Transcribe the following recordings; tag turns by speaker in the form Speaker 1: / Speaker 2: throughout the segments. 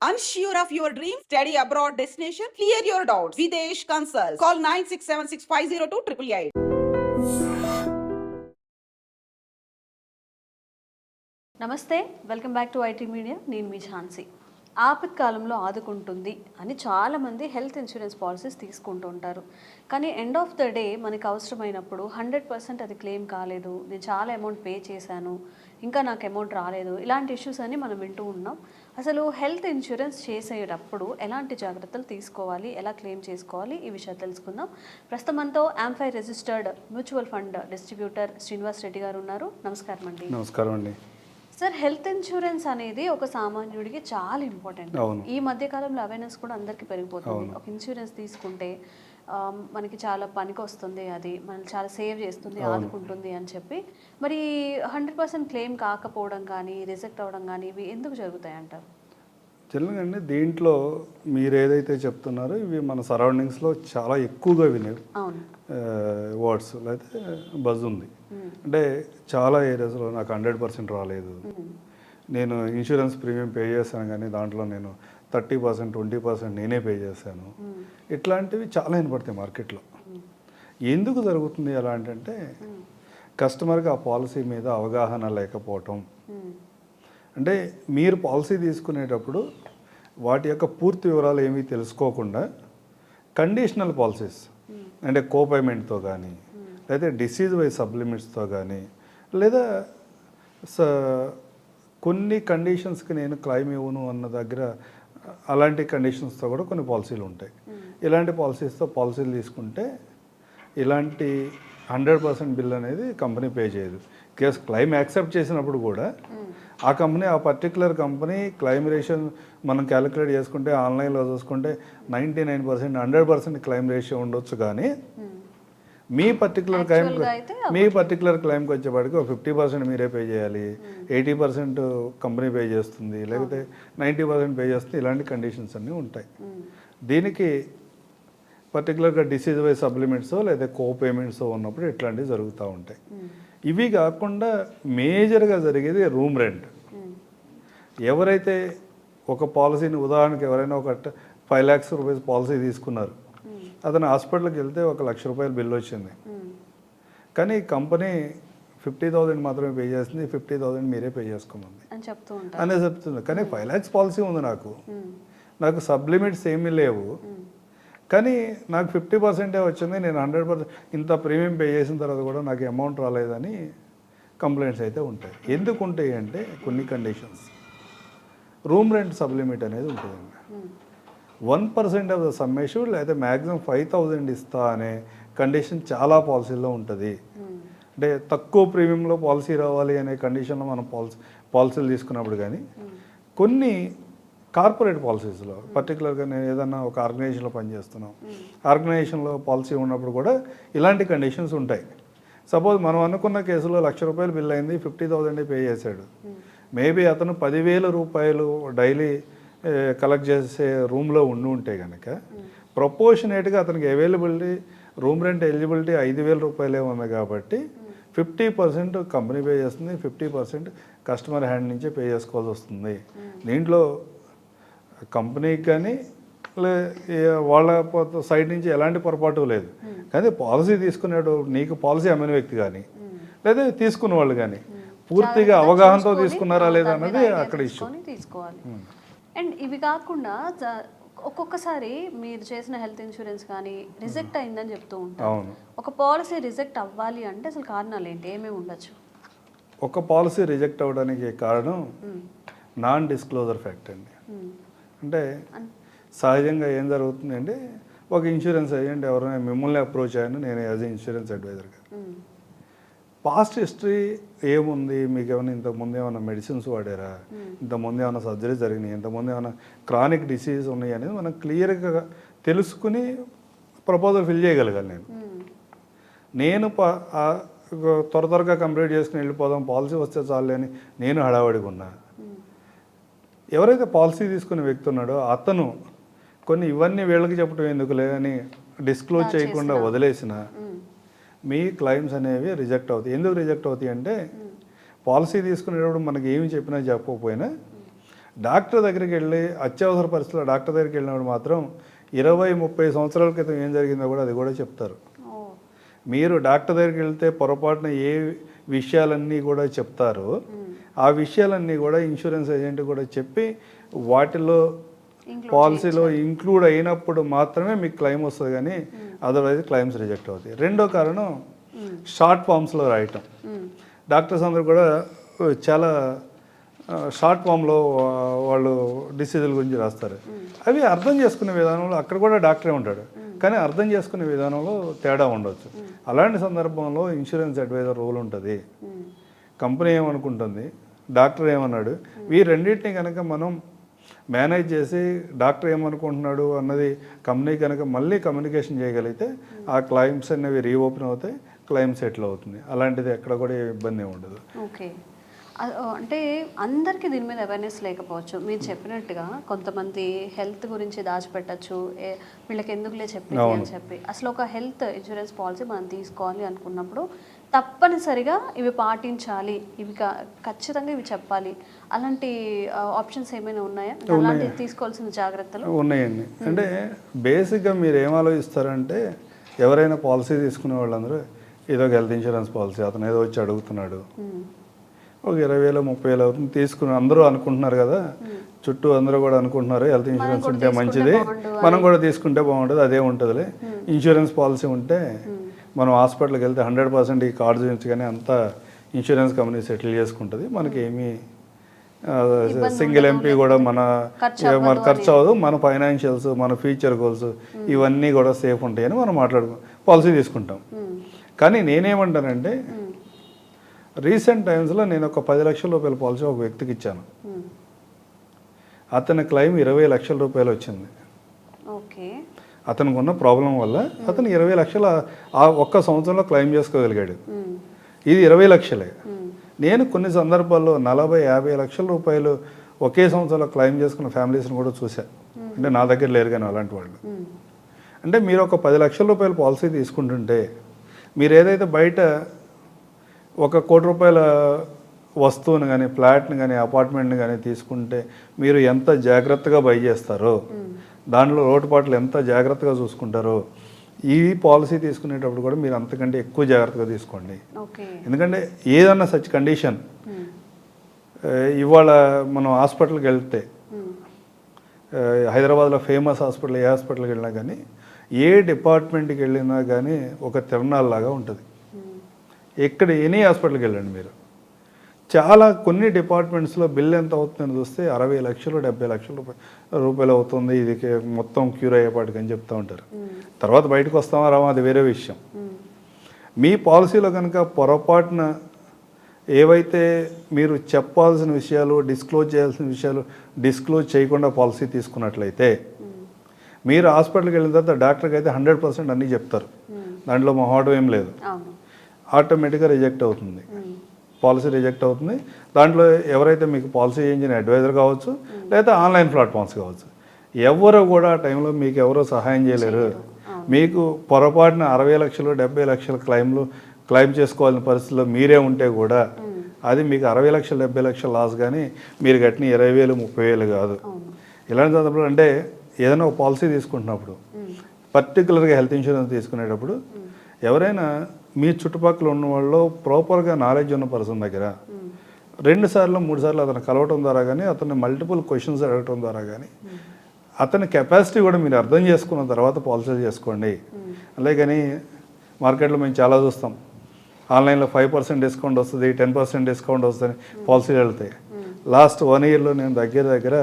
Speaker 1: Unsure of your dream? Study abroad destination? Clear your doubts. Videsh Consult. Call 9676502888.
Speaker 2: నమస్తే, welcome back to IT media. నేను మీ ఝాన్సీ. ఆపత్కాలంలో ఆదుకుంటుంది అని చాలామంది హెల్త్ ఇన్సూరెన్స్ పాలసీస్ తీసుకుంటూ ఉంటారు. కానీ ఎండ్ ఆఫ్ ద డే మనకు అవసరమైనప్పుడు 100% అది క్లెయిమ్ కాలేదు, నేను చాలా అమౌంట్ పే చేశాను, ఇంకా నాకు అమౌంట్ రాలేదు, ఇలాంటి ఇష్యూస్ అని మనం వింటూ ఉన్నాం. అసలు హెల్త్ ఇన్సూరెన్స్ చేసేటప్పుడు ఎలాంటి జాగ్రత్తలు తీసుకోవాలి, ఎలా క్లెయిమ్ చేసుకోవాలి, ఈ విషయాలు తెలుసుకుందాం. ప్రస్తుతం మనతో AMFI registered mutual fund distributor Srinivas Reddy గారు ఉన్నారు. నమస్కారం అండి.
Speaker 3: నమస్కారం అండి.
Speaker 2: సార్, హెల్త్ ఇన్సూరెన్స్ అనేది ఒక సామాన్యుడికి చాలా ఇంపార్టెంట్. ఈ మధ్య కాలంలో అవేర్నెస్ కూడా అందరికీ పెరిగిపోతుంది. ఒక ఇన్సూరెన్స్ తీసుకుంటే మనకి చాలా పనికి వస్తుంది, అది మనల్ని చాలా సేవ్ చేస్తుంది, ఆదుకుంటుంది అని చెప్పి. మరి 100% క్లెయిమ్ కాకపోవడం కానీ, రిజెక్ట్ అవ్వడం కానీ ఇవి ఎందుకు జరుగుతాయి అంటారు?
Speaker 3: జనరల్గా అండి, దీంట్లో మీరు ఏదైతే చెప్తున్నారో ఇవి మన సరౌండింగ్స్లో చాలా ఎక్కువగా వినేవి వర్డ్స్, లేకపోతే బజ్ ఉంది. అంటే చాలా ఏరియాస్లో నాకు 100% రాలేదు, నేను ఇన్సూరెన్స్ ప్రీమియం పే చేశాను కానీ దాంట్లో నేను 30%, 20% నేనే పే చేశాను, ఇట్లాంటివి చాలా వినపడతాయి మార్కెట్లో. ఎందుకు జరుగుతుంది అలా అంటే కస్టమర్కి ఆ పాలసీ మీద అవగాహన లేకపోవటం. అంటే మీరు పాలసీ తీసుకునేటప్పుడు వాటి యొక్క పూర్తి వివరాలు ఏమీ తెలుసుకోకుండా కండిషనల్ పాలసీస్ అంటే కోపేమెంట్తో కానీ, లేదా డిసీజ్ వైజ్ సప్లిమెంట్స్తో కానీ, లేదా కొన్ని కండిషన్స్కి నేను క్లెయిమ్ ఇవ్వను అన్న దగ్గర అలాంటి కండిషన్స్తో కూడా కొన్ని పాలసీలు ఉంటాయి. ఇలాంటి పాలసీలు తీసుకుంటే ఇలాంటి 100% బిల్ అనేది కంపెనీ పే చేయదు. కేసు క్లెయిమ్ యాక్సెప్ట్ చేసినప్పుడు కూడా ఆ పర్టికులర్ కంపెనీ క్లెయిమ్ రేషియో మనం క్యాలిక్యులేట్ చేసుకుంటే ఆన్లైన్లో చూసుకుంటే 99%, 100% క్లెయిమ్ రేషియో ఉండొచ్చు. కానీ మీ పర్టికులర్ క్లెయిమ్కి వచ్చేపాటికి ఒక 50% మీరే పే చేయాలి, 80% కంపెనీ పే చేస్తుంది, లేకపోతే 90% పే చేస్తుంది. ఇలాంటి కండిషన్స్ అన్నీ ఉంటాయి. దీనికి పర్టికులర్గా డిసీజ్ వైజ్ సప్లిమెంట్స్ లేదా కో పేమెంట్స్ ఉన్నప్పుడు ఇట్లాంటివి జరుగుతూ ఉంటాయి. ఇవి కాకుండా మేజర్గా జరిగేది రూమ్ రెంట్. ఎవరైతే ఒక పాలసీని, ఉదాహరణకి ఎవరైనా ఒక 5 lakhs రూపీస్ పాలసీ తీసుకున్నారు, అతను హాస్పిటల్కి వెళ్తే 1 లక్ష రూపాయలు బిల్ వచ్చింది, కానీ కంపెనీ 50,000 మాత్రమే పే చేస్తుంది, 50,000 మీరే పే చేసుకోమంది అనే చెప్తుంది. కానీ 5 lakhs పాలసీ ఉంది, నాకు సబ్లిమిట్స్ ఏమీ లేవు, కానీ నాకు 50% వచ్చింది, నేను 100% ఇంత ప్రీమియం పే చేసిన తర్వాత కూడా నాకు అమౌంట్ రాలేదని కంప్లైంట్స్ అయితే ఉంటాయి. ఎందుకు ఉంటాయి అంటే కొన్ని కండిషన్స్. రూమ్ రెంట్ సబ్లిమిట్ అనేది ఉంటుందండి. 1% ఆఫ్ ద సమ్మేషన్ లేదా మ్యాక్సిమం 5,000 ఇస్తా అనే కండిషన్ చాలా పాలసీల్లో ఉంటుంది. అంటే తక్కువ ప్రీమియంలో పాలసీ రావాలి అనే కండిషన్లో మనం పాలసీలు తీసుకున్నప్పుడు, కానీ కొన్ని కార్పొరేట్ పాలసీస్లో పర్టికులర్గా నేను ఏదన్నా ఒక ఆర్గనైజేషన్లో పనిచేస్తున్నాం, ఆర్గనైజేషన్లో పాలసీ ఉన్నప్పుడు కూడా ఇలాంటి కండిషన్స్ ఉంటాయి. సపోజ్ మనం అనుకున్న కేసులో 1 లక్ష రూపాయలు బిల్ అయింది, 50,000 పే చేశాడు. మేబీ అతను 10,000 రూపాయలు డైలీ కలెక్ట్ చేసే రూమ్లో ఉంటే కనుక ప్రపోర్షనేట్గా అతనికి అవైలబిలిటీ రూమ్ రెంట్ ఎలిజిబిలిటీ 5,000 రూపాయలే ఉంది కాబట్టి 50% కంపెనీ పే చేస్తుంది, 50% కస్టమర్ హ్యాండ్ నుంచే పే చేసుకోవాల్సి వస్తుంది. దీంట్లో కంపెనీకి కానీ వాళ్ళ సైడ్ నుంచి ఎలాంటి పొరపాటు లేదు. కానీ పాలసీ తీసుకునేటప్పుడు నీకు పాలసీ అమ్మిన వ్యక్తి కానీ లేదా తీసుకున్న వాళ్ళు కానీ పూర్తిగా అవగాహనతో తీసుకున్నారా లేదా అన్నది అక్కడ ఇష్యూ.
Speaker 2: అండ్ ఇవి కాకుండా ఒక్కొక్కసారి మీరు చేసిన హెల్త్ ఇన్సూరెన్స్ కానీ రిజెక్ట్ అయిందని చెప్తూ ఉంటారు. ఒక పాలసీ రిజెక్ట్ అవ్వాలి అంటే అసలు కారణాలు ఏంటి, ఏమేమి ఉండొచ్చు?
Speaker 3: ఒక పాలసీ రిజెక్ట్ అవ్వడానికి కారణం నాన్ డిస్క్లోజర్ ఫ్యాక్ట్ అండి. అంటే సహజంగా ఏం జరుగుతుంది అంటే ఒక ఇన్సూరెన్స్ ఏజెంట్ ఎవరైనా మిమ్మల్ని అప్రోచ్ అయ్యాను నేను యాజ్ ఇన్సూరెన్స్ అడ్వైజర్గా, పాస్ట్ హిస్టరీ ఏముంది, మీకు ఏమైనా ఇంతకుముందు ఏమైనా మెడిసిన్స్ వాడారా, ఇంతకుముందు ఏమైనా సర్జరీ జరిగినాయి, ఇంతకుముందు ఏమైనా క్రానిక్ డిసీజ్ ఉన్నాయి అనేది మనం క్లియర్గా తెలుసుకుని ప్రపోజల్ ఫిల్ చేయగలగాలి. నేను త్వరగా కంప్లీట్ చేసుకుని వెళ్ళిపోదాం, పాలసీ వస్తే చాలు అని నేను హడావడిగా ఉన్నా. ఎవరైతే పాలసీ తీసుకునే వ్యక్తి ఉన్నాడో అతను కొన్ని ఇవన్నీ వీళ్ళకి చెప్పడం ఎందుకులే అని డిస్క్లోజ్ చేయకుండా వదిలేసిన మీ క్లెయిమ్స్ అనేవి రిజెక్ట్ అవుతాయి. ఎందుకు రిజెక్ట్ అవుతాయి అంటే పాలసీ తీసుకునేటప్పుడు మనకి ఏమి చెప్పినా చెప్పకపోయినా డాక్టర్ దగ్గరికి వెళ్ళి అత్యవసర పరిస్థితుల్లో డాక్టర్ దగ్గరికి వెళ్ళినప్పుడు మాత్రం 20-30 సంవత్సరాల క్రితం ఏం జరిగిందో కూడా అది కూడా చెప్తారు. మీరు డాక్టర్ దగ్గరికి వెళ్తే పొరపాటున ఏ విషయాలన్నీ కూడా చెప్తారో ఆ విషయాలన్నీ కూడా ఇన్సూరెన్స్ ఏజెంట్ కూడా చెప్పి వాటిలో పాలసీలో ఇంక్లూడ్ అయినప్పుడు మాత్రమే మీకు క్లెయిమ్ వస్తుంది, కానీ అదర్వైజ్ క్లెయిమ్స్ రిజెక్ట్ అవుతాయి. రెండో కారణం షార్ట్ ఫామ్స్లో రాయటం. డాక్టర్స్ అందరూ కూడా చాలా షార్ట్ ఫామ్లో వాళ్ళు డిసీజుల గురించి రాస్తారు. అవి అర్థం చేసుకునే విధానంలో అక్కడ కూడా డాక్టరే ఉంటాడు, కానీ అర్థం చేసుకునే విధానంలో తేడా ఉండవచ్చు. అలాంటి సందర్భంలో ఇన్సూరెన్స్ అడ్వైజర్ రోల్ ఉంటుంది. కంపెనీ ఏమనుకుంటుంది, డాక్టర్ ఏమన్నాడు, ఈ రెండింటిని కనుక మనం మేనేజ్ చేసి డాక్టర్ ఏమనుకుంటున్నాడు అన్నది కంపెనీ కనుక మళ్ళీ కమ్యూనికేషన్ చేయగలిగితే ఆ క్లైమ్స్ అనేవి రీఓపెన్ అవుతాయి, క్లైమ్ సెటిల్ అవుతుంది. అలాంటిది ఎక్కడ కూడా ఇబ్బంది ఉండదు.
Speaker 2: ఓకే, అంటే అందరికీ దీని మీద అవేర్నెస్ లేకపోవచ్చు. మీరు చెప్పినట్టుగా కొంతమంది హెల్త్ గురించి దాచిపెట్టచ్చు, వీళ్ళకి ఎందుకులే చెప్పింది అని చెప్పి. అసలు ఒక హెల్త్ ఇన్సూరెన్స్ పాలసీ మనం తీసుకోవాలి అనుకున్నప్పుడు తప్పనిసరిగా ఇవి పాటించాలి, ఇవి ఖచ్చితంగా ఇవి చెప్పాలి, అలాంటి ఆప్షన్స్ ఏమైనా ఉన్నాయా? అలాంటి తీసుకోవాల్సిన జాగ్రత్తలు
Speaker 3: ఉన్నాయండి. అంటే బేసిక్గా మీరు ఏం ఆలోచిస్తారంటే, ఎవరైనా పాలసీ తీసుకునే వాళ్ళందరూ ఏదో ఒక హెల్త్ ఇన్సూరెన్స్ పాలసీ అతను ఏదో వచ్చి అడుగుతున్నాడు, ఒక 20,000-30,000 అవుతుంది తీసుకుని అందరూ అనుకుంటున్నారు కదా, చుట్టూ అందరూ కూడా అనుకుంటున్నారు హెల్త్ ఇన్సూరెన్స్ ఉంటే మంచిది, మనం కూడా తీసుకుంటే బాగుంటుంది, అదే ఉంటుందిలే. ఇన్సూరెన్స్ పాలసీ ఉంటే మనం హాస్పిటల్కి వెళ్తే 100% ఈ కార్డు చూపించగానే అంతా ఇన్సూరెన్స్ కంపెనీ సెటిల్ చేసుకుంటుంది, మనకి ఏమీ సింగిల్ ఎంపీ కూడా మన ఖర్చు అవ్వదు, మన ఫైనాన్షియల్స్, మన ఫ్యూచర్ గోల్స్ ఇవన్నీ కూడా సేఫ్ ఉంటాయని మనం పాలసీ తీసుకుంటాం. కానీ నేనేమంటానంటే, రీసెంట్ టైమ్స్లో నేను ఒక 10 లక్షల రూపాయల పాలసీ ఒక వ్యక్తికి ఇచ్చాను. అతని క్లెయిమ్ 20 లక్షల రూపాయలు వచ్చింది. అతనికి ఉన్న ప్రాబ్లం వల్ల అతను 20 లక్షల ఆ ఒక్క సంవత్సరంలో క్లెయిమ్ చేసుకోగలిగాడు. ఇది 20 లక్షలే. నేను కొన్ని సందర్భాల్లో 40-50 లక్షల రూపాయలు ఒకే సంవత్సరంలో క్లెయిమ్ చేసుకున్న ఫ్యామిలీస్ని కూడా చూశాను. అంటే నా దగ్గర లేరు కానీ అలాంటి వాళ్ళు. అంటే మీరు ఒక 10 లక్షల రూపాయల పాలసీ తీసుకుంటుంటే, మీరు ఏదైతే బయట 1 కోటి రూపాయల వస్తువుని కానీ, ఫ్లాట్ని కానీ, అపార్ట్మెంట్ని కానీ తీసుకుంటే మీరు ఎంత జాగ్రత్తగా బై చేస్తారో, దాంట్లో లోటుపాట్లు ఎంత జాగ్రత్తగా చూసుకుంటారో, ఈ పాలసీ తీసుకునేటప్పుడు కూడా మీరు అంతకంటే ఎక్కువ జాగ్రత్తగా తీసుకోండి. ఎందుకంటే ఏదన్నా సచ్ కండిషన్, ఇవాళ మనం హాస్పిటల్కి వెళ్తే హైదరాబాద్లో ఫేమస్ హాస్పిటల్, ఏ హాస్పిటల్కి వెళ్ళినా కానీ, ఏ డిపార్ట్మెంట్కి వెళ్ళినా కానీ ఒక తిరణాల్లాగా ఉంటుంది. ఎక్కడ ఎనీ హాస్పిటల్కి వెళ్ళండి మీరు, చాలా కొన్ని డిపార్ట్మెంట్స్లో బిల్ ఎంత అవుతుందని చూస్తే 60 లక్షలు 70 లక్షల రూపాయలు అవుతుంది, ఇది మొత్తం క్యూర్ అయ్యేపాటికి అని చెప్తూ ఉంటారు. తర్వాత బయటకు వస్తామా రావా అది వేరే విషయం. మీ పాలసీలో కనుక పొరపాటున ఏవైతే మీరు చెప్పాల్సిన విషయాలు, డిస్క్లోజ్ చేయాల్సిన విషయాలు డిస్క్లోజ్ చేయకుండా పాలసీ తీసుకున్నట్లయితే, మీరు హాస్పిటల్కి వెళ్ళిన తర్వాత డాక్టర్కి అయితే 100% అన్నీ చెప్తారు, దాంట్లో మొహమాటం ఏం లేదు. ఆటోమేటిక్గా రిజెక్ట్ అవుతుంది, పాలసీ రిజెక్ట్ అవుతుంది. దాంట్లో ఎవరైతే మీకు పాలసీ చేయించిన అడ్వైజర్ కావచ్చు, లేదా ఆన్లైన్ ప్లాట్ఫామ్స్ కావచ్చు, ఎవరు కూడా ఆ టైంలో మీకు ఎవరో సహాయం చేయలేరు. మీకు పొరపాటున 60 లక్షలు 70 లక్షల క్లెయిమ్ చేసుకోవాల్సిన పరిస్థితిలో మీరే ఉంటే కూడా అది మీకు 60 లక్షలు 70 లక్షల లాస్, కానీ మీరు కట్టిన 20,000 30,000 కాదు. ఇలాంటి సందర్భంలో అంటే ఏదైనా ఒక పాలసీ తీసుకుంటున్నప్పుడు, పర్టికులర్గా హెల్త్ ఇన్సూరెన్స్ తీసుకునేటప్పుడు, ఎవరైనా మీ చుట్టుపక్కల ఉన్న వాళ్ళు ప్రాపర్గా నాలెడ్జ్ ఉన్న పర్సన్ దగ్గర 2 సార్లు 3 సార్లు అతను కలవటం ద్వారా కానీ, అతన్ని మల్టిపుల్ క్వశ్చన్స్ అడగటం ద్వారా కానీ, అతని కెపాసిటీ కూడా మీరు అర్థం చేసుకున్న తర్వాత పాలసీలు చేసుకోండి. అలాగని మార్కెట్లో మేము చాలా చూస్తాం, ఆన్లైన్లో 5% డిస్కౌంట్ వస్తుంది, 10% డిస్కౌంట్ వస్తుంది, పాలసీలు వెళ్తాయి. లాస్ట్ 1 ఇయర్లో నేను దగ్గర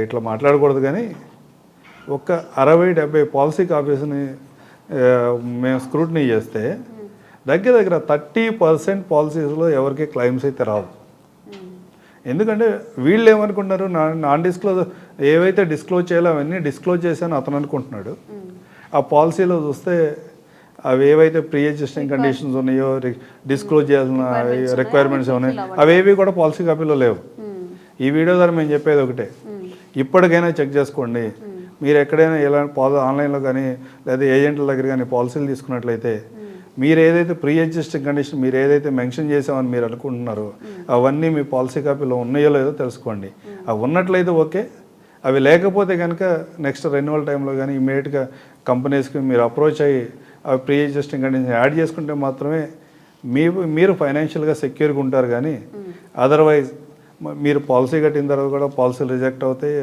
Speaker 3: ఇట్లా మాట్లాడకూడదు కానీ ఒక 60-70 పాలసీ కాపీస్ని మేము స్క్రూటినీ చేస్తే దగ్గర 30% పాలసీస్లో ఎవరికి క్లెయిమ్స్ అయితే రావు. ఎందుకంటే వీళ్ళు ఏమనుకుంటున్నారు, నాన్ డిస్క్లోజ్ ఏవైతే డిస్క్లోజ్ చేయాలో అవన్నీ డిస్క్లోజ్ చేశాను అతను అనుకుంటున్నాడు. ఆ పాలసీలో చూస్తే అవి ఏవైతే ప్రీ ఎగ్జిస్టింగ్ కండిషన్స్ ఉన్నాయో, డిస్క్లోజ్ చేయాల్సిన రిక్వైర్మెంట్స్ ఉన్నాయి, అవేవి కూడా పాలసీ కాపీలో లేవు. ఈ వీడియో ద్వారా మేము చెప్పేది ఒకటే, ఇప్పటికైనా చెక్ చేసుకోండి. మీరు ఎక్కడైనా ఇలా ఆన్లైన్లో కానీ లేదా ఏజెంట్ల దగ్గర కానీ పాలసీలు తీసుకున్నట్లయితే మీరు ఏదైతే ప్రీ ఎగ్జిస్టింగ్ కండిషన్ మీరు ఏదైతే మెన్షన్ చేసామని మీరు అనుకుంటున్నారో అవన్నీ మీ పాలసీ కాపీలో ఉన్నాయో లేదో తెలుసుకోండి. అవి ఉన్నట్లయితే ఓకే, అవి లేకపోతే కనుక నెక్స్ట్ రెన్యువల్ టైంలో కానీ ఇమీడియట్గా కంపెనీస్కి మీరు అప్రోచ్ అయ్యి అవి ప్రీ ఎగ్జిస్టింగ్ కండిషన్ యాడ్ చేసుకుంటే మాత్రమే మీరు ఫైనాన్షియల్గా సెక్యూర్గా ఉంటారు. కానీ అదర్వైజ్ మీరు పాలసీ కట్టిన తర్వాత కూడా పాలసీలు రిజెక్ట్ అవుతాయి,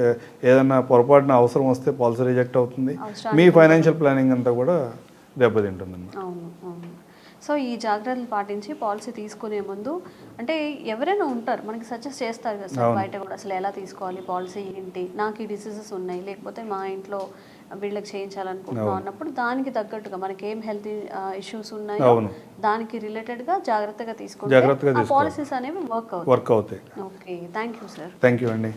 Speaker 3: ఏదైనా పొరపాటున అవసరం వస్తే పాలసీ రిజెక్ట్ అవుతుంది, మీ ఫైనాన్షియల్ ప్లానింగ్ అంతా కూడా దెబ్బతింటుందన్నమాట.
Speaker 2: అవును అవును. సో ఈ జాగ్రత్తలు పాటించి పాలసీ తీసుకునే ముందు అంటే ఎవరైనా ఉంటారు మనకి సజెస్ట్ చేస్తారు కదా సార్ బయట కూడా అసలు ఎలా తీసుకోవాలి పాలసీ ఏంటి, నాకు ఈ డిసీజెస్ ఉన్నాయి లేకపోతే మా ఇంట్లో వీళ్ళకి చేయించాలనుకుంటున్నాం అన్నప్పుడు దానికి తగ్గట్టుగా మనకి ఏం హెల్త్ ఇష్యూస్ ఉన్నాయో దానికి రిలేటెడ్గా జాగ్రత్తగా తీసుకుంటే పాలసీస్ అనేవి వర్క్ అవుతాయి.
Speaker 3: Okay,
Speaker 2: thank you sir.
Speaker 3: Thank you అండి.